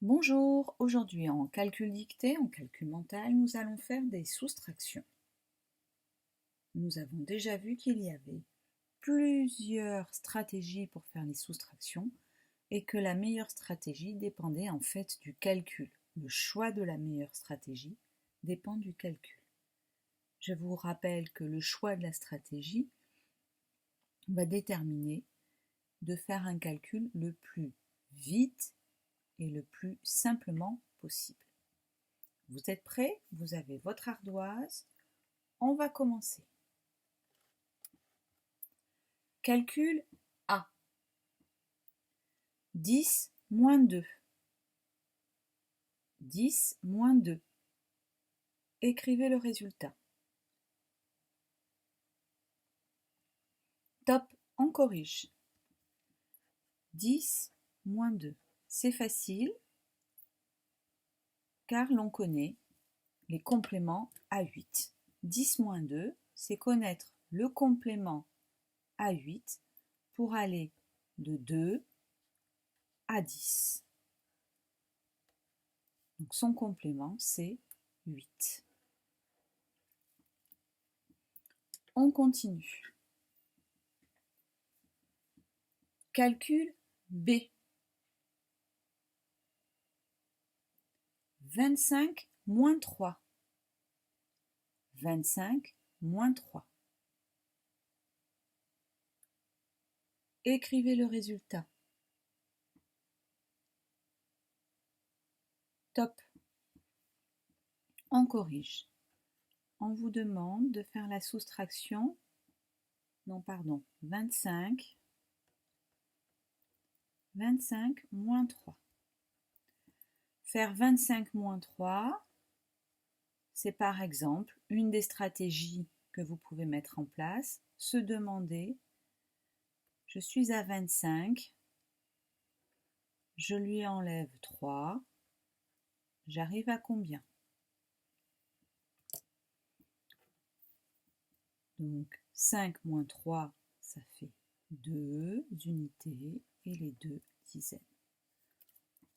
Bonjour, aujourd'hui en calcul dicté, en calcul mental, nous allons faire des soustractions. Nous avons déjà vu qu'il y avait plusieurs stratégies pour faire les soustractions et que la meilleure stratégie dépendait en fait du calcul. Le choix de la meilleure stratégie dépend du calcul. Je vous rappelle que le choix de la stratégie va déterminer de faire un calcul le plus vite et le plus simplement possible. Vous êtes prêts? Vous avez votre ardoise. On va commencer. Calcul A. 10 moins 2. 10 moins 2. Écrivez le résultat. Top, on corrige. 10 moins 2. C'est facile car l'on connaît les compléments à 8. 10 moins 2, c'est connaître le complément à 8 pour aller de 2 à 10. Donc son complément, c'est 8. On continue. Calcul B. 25 moins 3. 25 moins 3. Écrivez le résultat. Top. On corrige. On vous demande de faire la soustraction. 25. 25 moins 3. Faire 25 moins 3, c'est par exemple une des stratégies que vous pouvez mettre en place. Se demander, je suis à 25, je lui enlève 3, j'arrive à combien? Donc 5 moins 3, ça fait 2 unités et les 2 dizaines.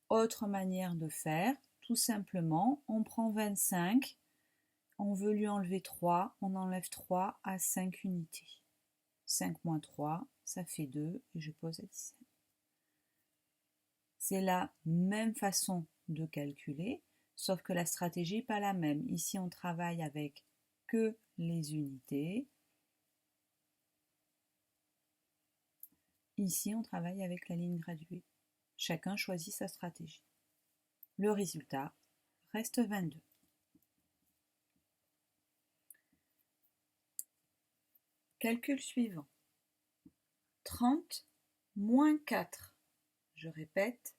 Autre manière de faire, tout simplement, on prend 25, on veut lui enlever 3, on enlève 3 à 5 unités. 5 moins 3, ça fait 2 et je pose la dizaine. C'est la même façon de calculer, sauf que la stratégie n'est pas la même. Ici, on travaille avec que les unités. Ici, on travaille avec la ligne graduée. Chacun choisit sa stratégie. Le résultat reste 22. Calcul suivant. 30 moins 4. Je répète,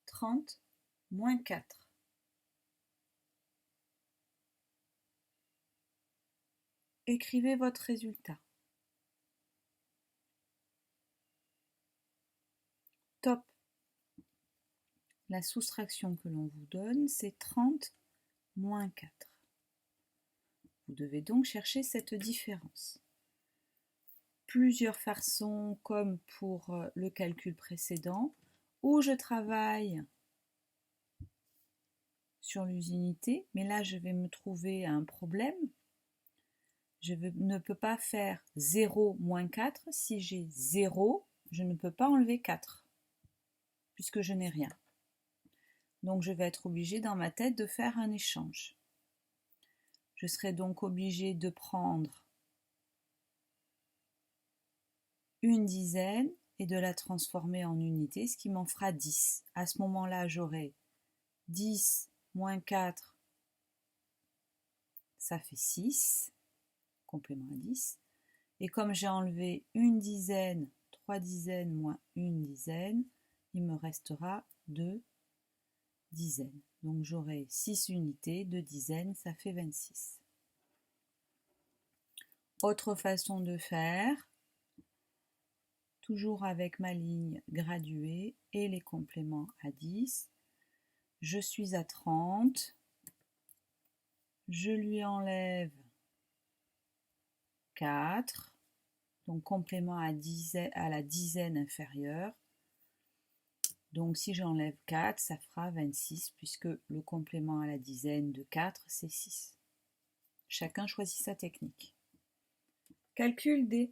30 moins 4. Écrivez votre résultat. Top. La soustraction que l'on vous donne, c'est 30 moins 4. Vous devez donc chercher cette différence. Plusieurs façons, comme pour le calcul précédent, où je travaille sur l'unité, mais là je vais me trouver un problème. Je ne peux pas faire 0 moins 4. Si j'ai 0, je ne peux pas enlever 4, puisque je n'ai rien. Donc je vais être obligée dans ma tête de faire un échange. Je serai donc obligée de prendre une dizaine et de la transformer en unité, ce qui m'en fera 10. À ce moment-là, j'aurai 10 moins 4, ça fait 6, complément à 10. Et comme j'ai enlevé une dizaine, 3 dizaines moins une dizaine, il me restera 2 dizaines. Donc j'aurai 6 unités, 2 dizaines, ça fait 26. Autre façon de faire, toujours avec ma ligne graduée et les compléments à 10. Je suis à 30, je lui enlève 4, donc complément à la dizaine inférieure. Donc si j'enlève 4, ça fera 26 puisque le complément à la dizaine de 4, c'est 6. Chacun choisit sa technique. Calcul des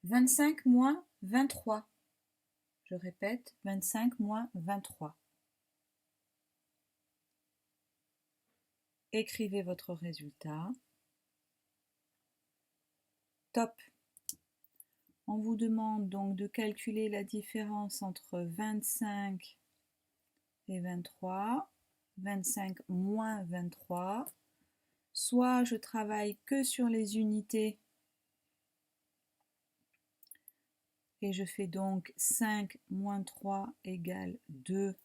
25 moins 23. Je répète, 25 moins 23. Écrivez votre résultat. Top. On vous demande donc de calculer la différence entre 25 et 23. 25 moins 23. Soit je travaille que sur les unités et je fais donc 5 moins 3 égale 2.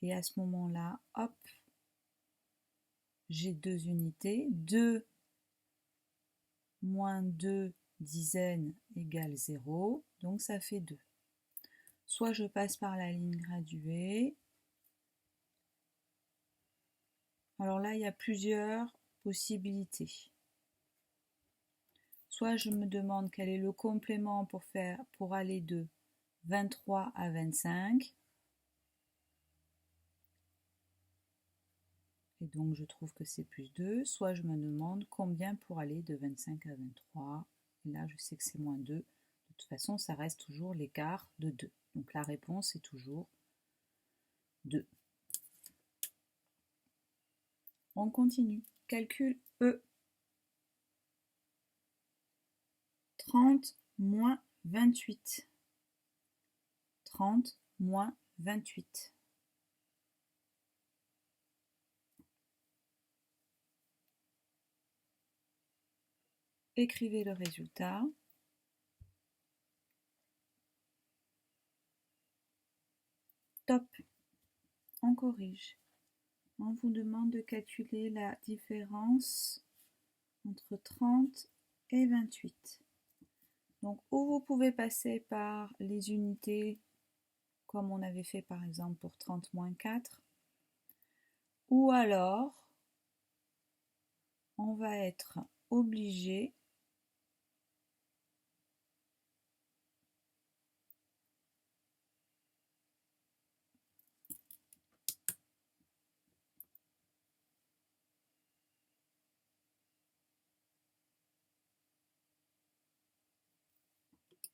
Et à ce moment-là, hop, j'ai 2 unités. 2 moins 2 dizaines égale 0. Donc ça fait 2. Soit je passe par la ligne graduée. Alors là, il y a plusieurs possibilités. Soit je me demande quel est le complément pour aller de 23 à 25. Et donc je trouve que c'est plus 2. Soit je me demande combien pour aller de 25 à 23. Et là, je sais que c'est moins 2. De toute façon, ça reste toujours l'écart de 2. Donc la réponse est toujours 2. On continue. Calcul E. 30 moins 28. 30 moins 28. Écrivez le résultat. Top. On corrige. On vous demande de calculer la différence entre 30 et 28. Donc, ou vous pouvez passer par les unités, comme on avait fait par exemple pour 30 moins 4, ou alors, on va être obligé